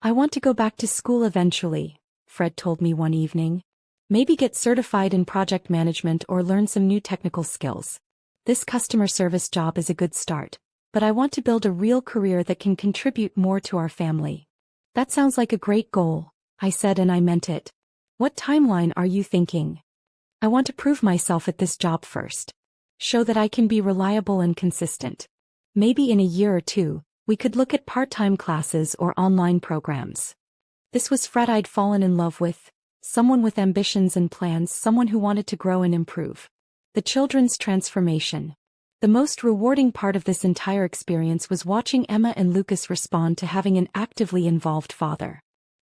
I want to go back to school eventually, Fred told me one evening. Maybe get certified in project management or learn some new technical skills. This customer service job is a good start, but I want to build a real career that can contribute more to our family. That sounds like a great goal, I said, and I meant it. What timeline are you thinking? I want to prove myself at this job first. Show that I can be reliable and consistent. Maybe in a year or 2, we could look at part-time classes or online programs. This was Fred I'd fallen in love with, someone with ambitions and plans, someone who wanted to grow and improve. The children's transformation. The most rewarding part of this entire experience was watching Emma and Lucas respond to having an actively involved father.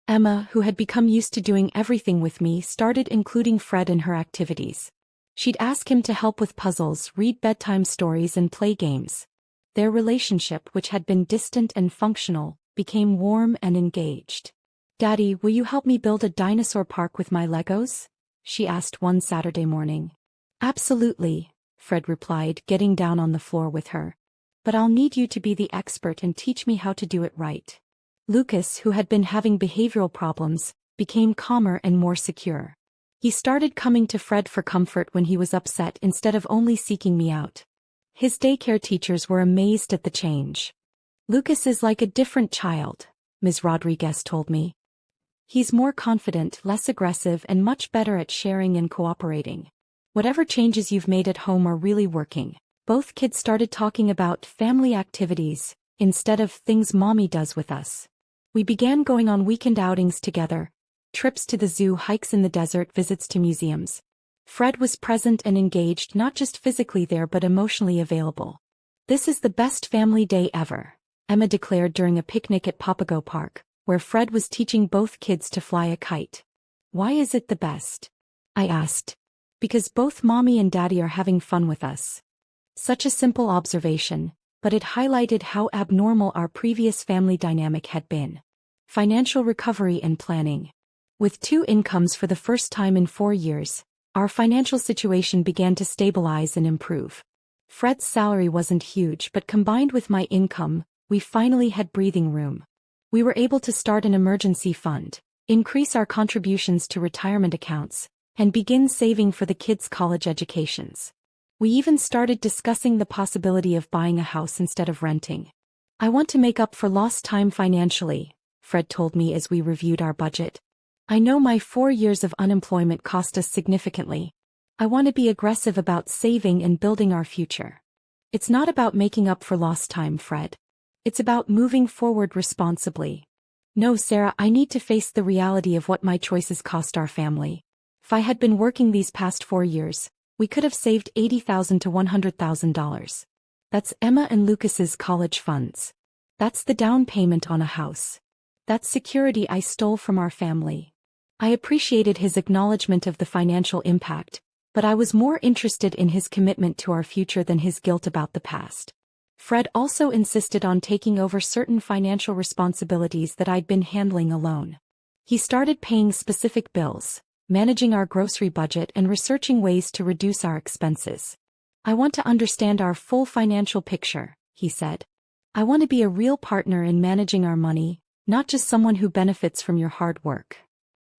Emma, who had become used to doing everything with me, started including Fred in her activities. She'd ask him to help with puzzles, read bedtime stories, and play games. Their relationship, which had been distant and functional, became warm and engaged. Daddy, will you help me build a dinosaur park with my Legos? She asked one Saturday morning. Absolutely, Fred replied, getting down on the floor with her. But I'll need you to be the expert and teach me how to do it right. Lucas, who had been having behavioral problems, became calmer and more secure. He started coming to Fred for comfort when he was upset instead of only seeking me out. His daycare teachers were amazed at the change. Lucas is like a different child, Ms. Rodriguez told me. He's more confident, less aggressive, and much better at sharing and cooperating. Whatever changes you've made at home are really working. Both kids started talking about family activities, instead of things mommy does with us. We began going on weekend outings together. Trips to the zoo, hikes in the desert, visits to museums. Fred was present and engaged, not just physically there but emotionally available. This is the best family day ever, Emma declared during a picnic at Papago Park, where Fred was teaching both kids to fly a kite. Why is it the best? I asked. Because both mommy and daddy are having fun with us. Such a simple observation, but it highlighted how abnormal our previous family dynamic had been. Financial recovery and planning. With 2 incomes for the first time in 4 years, our financial situation began to stabilize and improve. Fred's salary wasn't huge, but combined with my income, we finally had breathing room. We were able to start an emergency fund, increase our contributions to retirement accounts, and begin saving for the kids' college educations. We even started discussing the possibility of buying a house instead of renting. I want to make up for lost time financially, Fred told me as we reviewed our budget. I know my 4 years of unemployment cost us significantly. I want to be aggressive about saving and building our future. It's not about making up for lost time, Fred. It's about moving forward responsibly. No, Sarah, I need to face the reality of what my choices cost our family. If I had been working these past 4 years, we could have saved $80,000 to $100,000. That's Emma and Lucas's college funds. That's the down payment on a house. That's security I stole from our family. I appreciated his acknowledgement of the financial impact, but I was more interested in his commitment to our future than his guilt about the past. Fred also insisted on taking over certain financial responsibilities that I'd been handling alone. He started paying specific bills, managing our grocery budget and researching ways to reduce our expenses. I want to understand our full financial picture, he said. I want to be a real partner in managing our money, not just someone who benefits from your hard work.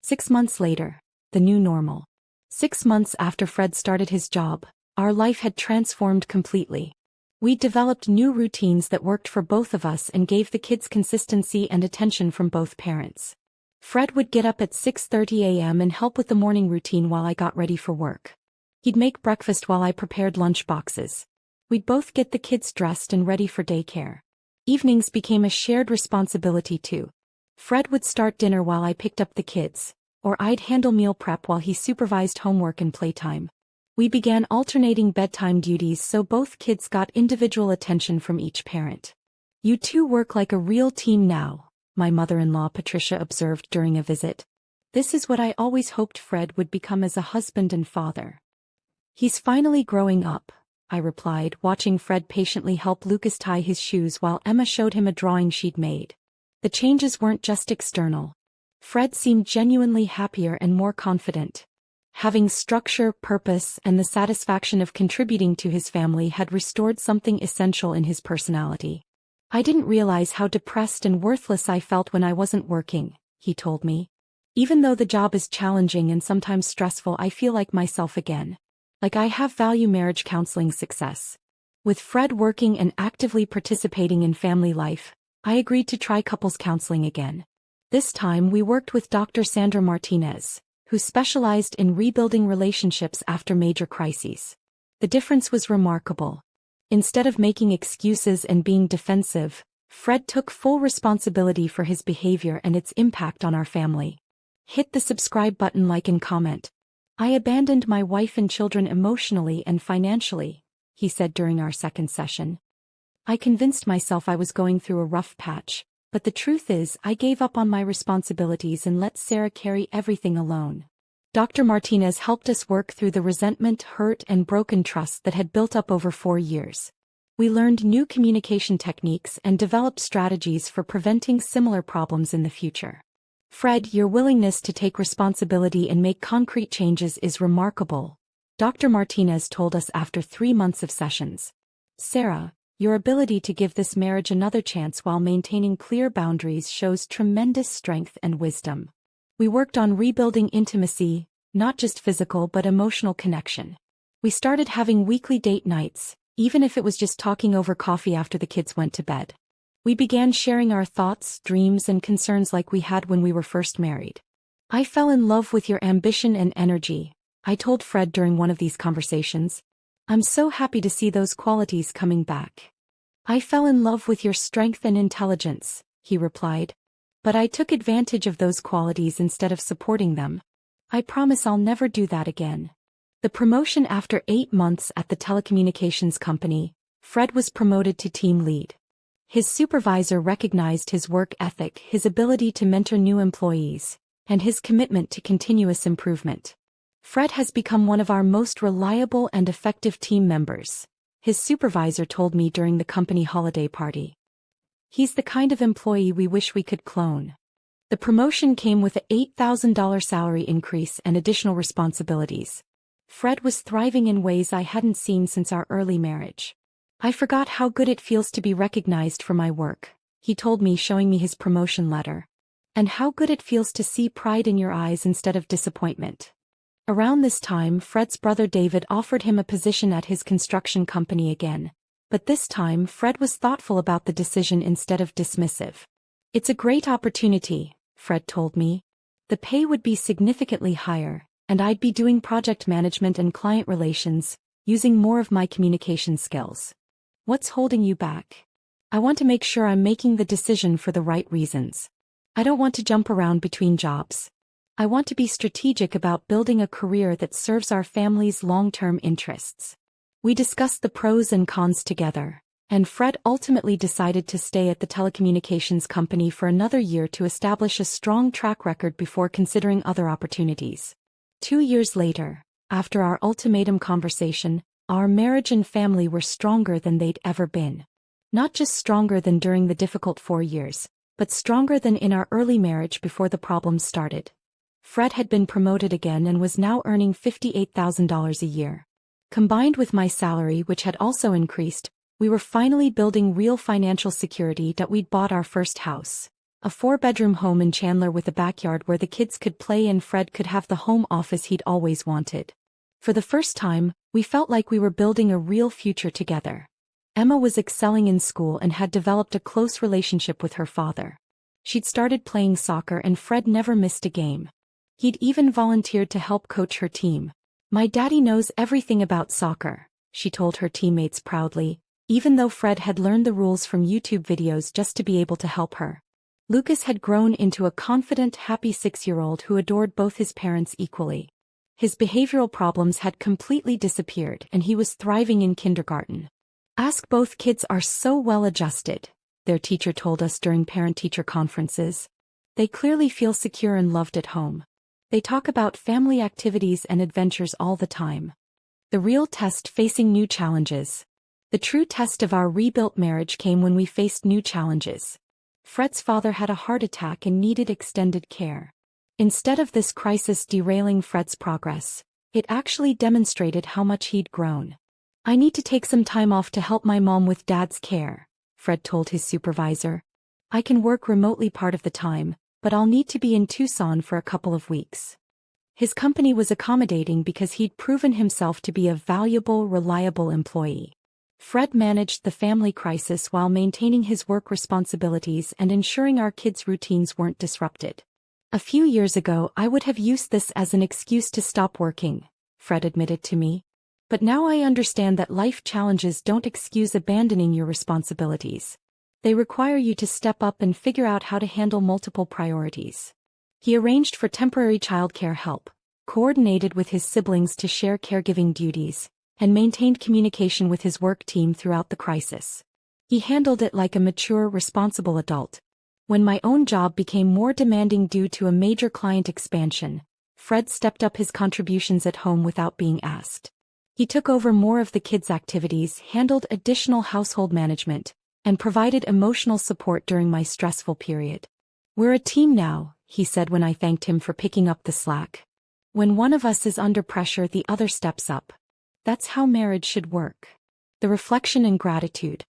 6 months later, the new normal. 6 months after Fred started his job, our life had transformed completely. We developed new routines that worked for both of us and gave the kids consistency and attention from both parents. Fred would get up at 6:30 a.m. and help with the morning routine while I got ready for work. He'd make breakfast while I prepared lunch boxes. We'd both get the kids dressed and ready for daycare. Evenings became a shared responsibility too. Fred would start dinner while I picked up the kids, or I'd handle meal prep while he supervised homework and playtime. We began alternating bedtime duties so both kids got individual attention from each parent. You two work like a real team now, my mother-in-law Patricia observed during a visit. This is what I always hoped Fred would become as a husband and father. He's finally growing up, I replied, watching Fred patiently help Lucas tie his shoes while Emma showed him a drawing she'd made. The changes weren't just external. Fred seemed genuinely happier and more confident. Having structure, purpose, and the satisfaction of contributing to his family had restored something essential in his personality. I didn't realize how depressed and worthless I felt when I wasn't working, he told me. Even though the job is challenging and sometimes stressful, I feel like myself again. Like I have value marriage counseling success. With Fred working and actively participating in family life, I agreed to try couples counseling again. This time we worked with Dr. Sandra Martinez, who specialized in rebuilding relationships after major crises. The difference was remarkable. Instead of making excuses and being defensive, Fred took full responsibility for his behavior and its impact on our family. Hit the subscribe button, like, and comment. I abandoned my wife and children emotionally and financially, he said during our second session. I convinced myself I was going through a rough patch, but the truth is I gave up on my responsibilities and let Sarah carry everything alone. Dr. Martinez helped us work through the resentment, hurt, and broken trust that had built up over 4 years. We learned new communication techniques and developed strategies for preventing similar problems in the future. Fred, your willingness to take responsibility and make concrete changes is remarkable, Dr. Martinez told us after 3 months of sessions. Sarah, your ability to give this marriage another chance while maintaining clear boundaries shows tremendous strength and wisdom. We worked on rebuilding intimacy, not just physical but emotional connection. We started having weekly date nights, even if it was just talking over coffee after the kids went to bed. We began sharing our thoughts, dreams, and concerns like we had when we were first married. I fell in love with your ambition and energy, I told Fred during one of these conversations. I'm so happy to see those qualities coming back. I fell in love with your strength and intelligence, he replied. But I took advantage of those qualities instead of supporting them. I promise I'll never do that again. The promotion after 8 months at the telecommunications company, Fred was promoted to team lead. His supervisor recognized his work ethic, his ability to mentor new employees, and his commitment to continuous improvement. Fred has become one of our most reliable and effective team members, his supervisor told me during the company holiday party. He's the kind of employee we wish we could clone. The promotion came with an $8,000 salary increase and additional responsibilities. Fred was thriving in ways I hadn't seen since our early marriage. I forgot how good it feels to be recognized for my work, he told me, showing me his promotion letter. And how good it feels to see pride in your eyes instead of disappointment. Around this time, Fred's brother David offered him a position at his construction company again. But this time Fred was thoughtful about the decision instead of dismissive. It's a great opportunity, Fred told me. The pay would be significantly higher, and I'd be doing project management and client relations, using more of my communication skills. What's holding you back? I want to make sure I'm making the decision for the right reasons. I don't want to jump around between jobs. I want to be strategic about building a career that serves our family's long-term interests. We discussed the pros and cons together, and Fred ultimately decided to stay at the telecommunications company for another year to establish a strong track record before considering other opportunities. 2 years later, after our ultimatum conversation, our marriage and family were stronger than they'd ever been. Not just stronger than during the difficult 4 years, but stronger than in our early marriage before the problems started. Fred had been promoted again and was now earning $58,000 a year. Combined with my salary, which had also increased, we were finally building real financial security that we'd bought our first house. A 4-bedroom home in Chandler with a backyard where the kids could play and Fred could have the home office he'd always wanted. For the first time, we felt like we were building a real future together. Emma was excelling in school and had developed a close relationship with her father. She'd started playing soccer and Fred never missed a game. He'd even volunteered to help coach her team. "My daddy knows everything about soccer," she told her teammates proudly, even though Fred had learned the rules from YouTube videos just to be able to help her. Lucas had grown into a confident, happy 6-year-old who adored both his parents equally. His behavioral problems had completely disappeared and he was thriving in kindergarten. "Ask, both kids are so well adjusted," their teacher told us during parent-teacher conferences. "They clearly feel secure and loved at home. They talk about family activities and adventures all the time." The real test: facing new challenges. The true test of our rebuilt marriage came when we faced new challenges. Fred's father had a heart attack and needed extended care. Instead of this crisis derailing Fred's progress, it actually demonstrated how much he'd grown. "I need to take some time off to help my mom with Dad's care," Fred told his supervisor. "I can work remotely part of the time, but I'll need to be in Tucson for a couple of weeks." His company was accommodating because he'd proven himself to be a valuable, reliable employee. Fred managed the family crisis while maintaining his work responsibilities and ensuring our kids' routines weren't disrupted. "A few years ago, I would have used this as an excuse to stop working," Fred admitted to me. "But now I understand that life challenges don't excuse abandoning your responsibilities. They require you to step up and figure out how to handle multiple priorities." He arranged for temporary childcare help, coordinated with his siblings to share caregiving duties, and maintained communication with his work team throughout the crisis. He handled it like a mature, responsible adult. When my own job became more demanding due to a major client expansion, Fred stepped up his contributions at home without being asked. He took over more of the kids' activities, handled additional household management, and provided emotional support during my stressful period. "We're a team now," he said when I thanked him for picking up the slack. "When one of us is under pressure, the other steps up. That's how marriage should work." The reflection and gratitude.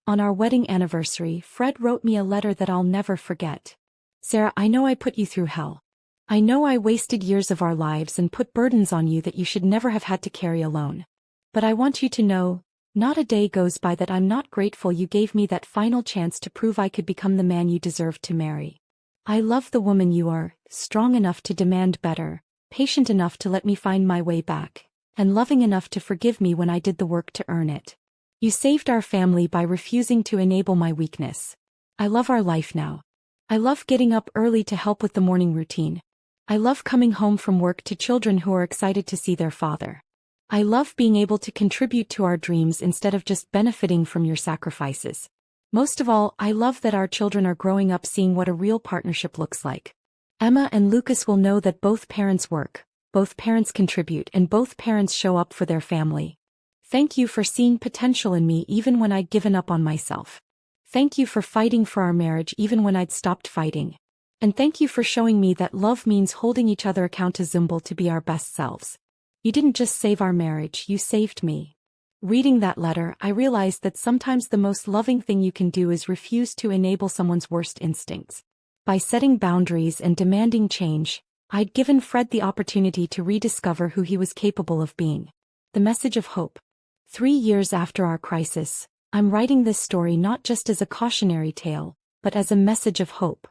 On our wedding anniversary, Fred wrote me a letter that I'll never forget. "Sarah, I know I put you through hell. I know I wasted years of our lives and put burdens on you that you should never have had to carry alone. But I want you to know, not a day goes by that I'm not grateful you gave me that final chance to prove I could become the man you deserved to marry. I love the woman you are, strong enough to demand better, patient enough to let me find my way back, and loving enough to forgive me when I did the work to earn it. You saved our family by refusing to enable my weakness. I love our life now. I love getting up early to help with the morning routine. I love coming home from work to children who are excited to see their father. I love being able to contribute to our dreams instead of just benefiting from your sacrifices. Most of all, I love that our children are growing up seeing what a real partnership looks like. Emma and Lucas will know that both parents work, both parents contribute, and both parents show up for their family. Thank you for seeing potential in me even when I'd given up on myself. Thank you for fighting for our marriage even when I'd stopped fighting. And thank you for showing me that love means holding each other accountable to be our best selves. You didn't just save our marriage, you saved me." Reading that letter, I realized that sometimes the most loving thing you can do is refuse to enable someone's worst instincts. By setting boundaries and demanding change, I'd given Fred the opportunity to rediscover who he was capable of being. The message of hope. 3 years after our crisis, I'm writing this story not just as a cautionary tale, but as a message of hope.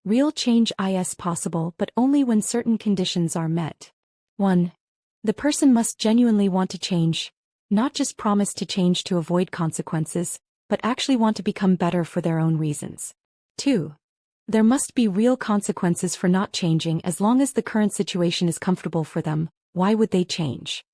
Real change is possible, but only when certain conditions are met. 1. The person must genuinely want to change, not just promise to change to avoid consequences, but actually want to become better for their own reasons. 2. There must be real consequences for not changing. As long as the current situation is comfortable for them, why would they change?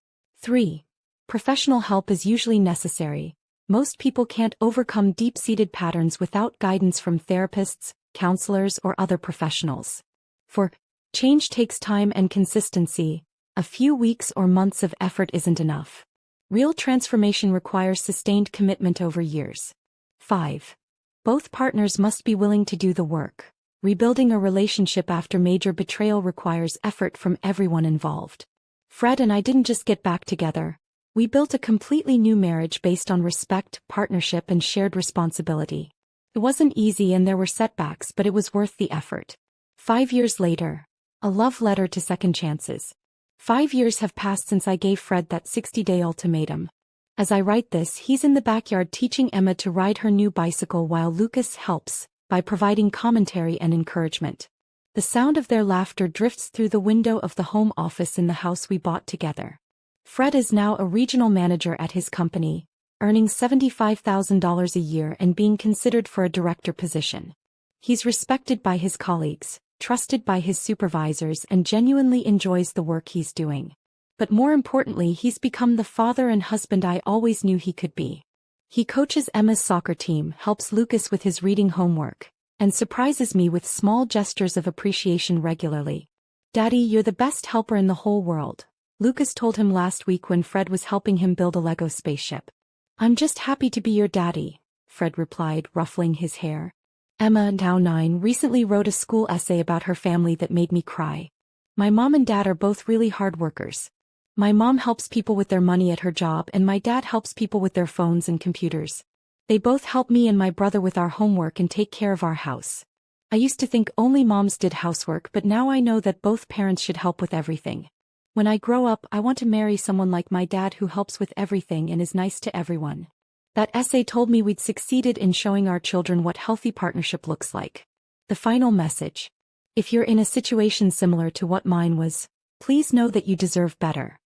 3. Professional help is usually necessary. Most people can't overcome deep-seated patterns without guidance from therapists, counselors, or other professionals. 4. Change takes time and consistency. A few weeks or months of effort isn't enough. Real transformation requires sustained commitment over years. 5. Both partners must be willing to do the work. Rebuilding a relationship after major betrayal requires effort from everyone involved. Fred and I didn't just get back together. We built a completely new marriage based on respect, partnership, and shared responsibility. It wasn't easy and there were setbacks, but it was worth the effort. 5 years later. A love letter to second chances. 5 years have passed since I gave Fred that 60-day ultimatum. As I write this, he's in the backyard teaching Emma to ride her new bicycle while Lucas helps by providing commentary and encouragement. The sound of their laughter drifts through the window of the home office in the house we bought together. Fred is now a regional manager at his company, earning $75,000 a year and being considered for a director position. He's respected by his colleagues, trusted by his supervisors, and genuinely enjoys the work he's doing. But more importantly, he's become the father and husband I always knew he could be. He coaches Emma's soccer team, helps Lucas with his reading homework, and surprises me with small gestures of appreciation regularly. "Daddy, you're the best helper in the whole world," Lucas told him last week when Fred was helping him build a Lego spaceship. "I'm just happy to be your daddy," Fred replied, ruffling his hair. Emma, now 9, recently wrote a school essay about her family that made me cry. "My mom and dad are both really hard workers. My mom helps people with their money at her job and my dad helps people with their phones and computers. They both help me and my brother with our homework and take care of our house. I used to think only moms did housework, but now I know that both parents should help with everything. When I grow up, I want to marry someone like my dad who helps with everything and is nice to everyone." That essay told me we'd succeeded in showing our children what healthy partnership looks like. The final message. If you're in a situation similar to what mine was, please know that you deserve better.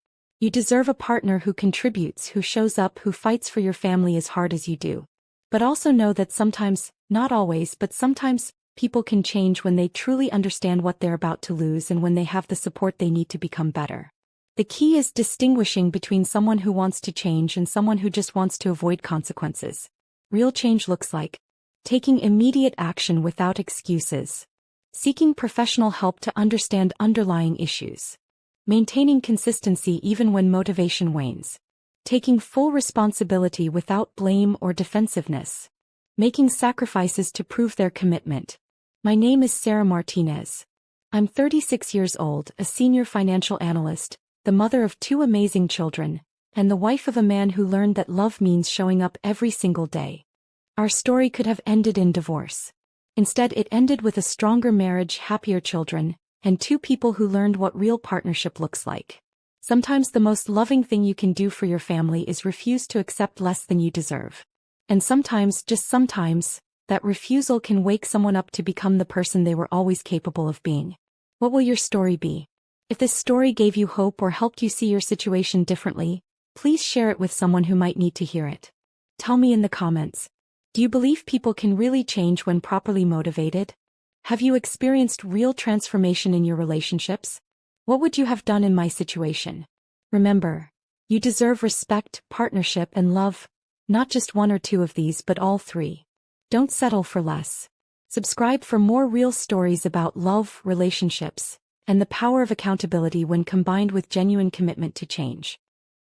You deserve a partner who contributes, who shows up, who fights for your family as hard as you do. But also know that sometimes, not always, but sometimes, people can change when they truly understand what they're about to lose and when they have the support they need to become better. The key is distinguishing between someone who wants to change and someone who just wants to avoid consequences. Real change looks like taking immediate action without excuses, seeking professional help to understand underlying issues, maintaining consistency even when motivation wanes, taking full responsibility without blame or defensiveness, making sacrifices to prove their commitment. My name is Sarah Martinez. I'm 36 years old, a senior financial analyst, the mother of 2 amazing children, and the wife of a man who learned that love means showing up every single day. Our story could have ended in divorce. Instead, it ended with a stronger marriage, happier children, and 2 people who learned what real partnership looks like. Sometimes the most loving thing you can do for your family is refuse to accept less than you deserve. And sometimes, just sometimes, that refusal can wake someone up to become the person they were always capable of being. What will your story be? If this story gave you hope or helped you see your situation differently, please share it with someone who might need to hear it. Tell me in the comments. Do you believe people can really change when properly motivated? Have you experienced real transformation in your relationships? What would you have done in my situation? Remember, you deserve respect, partnership, and love, not just 1 or 2 of these, but all 3. Don't settle for less. Subscribe for more real stories about love, relationships, and the power of accountability when combined with genuine commitment to change.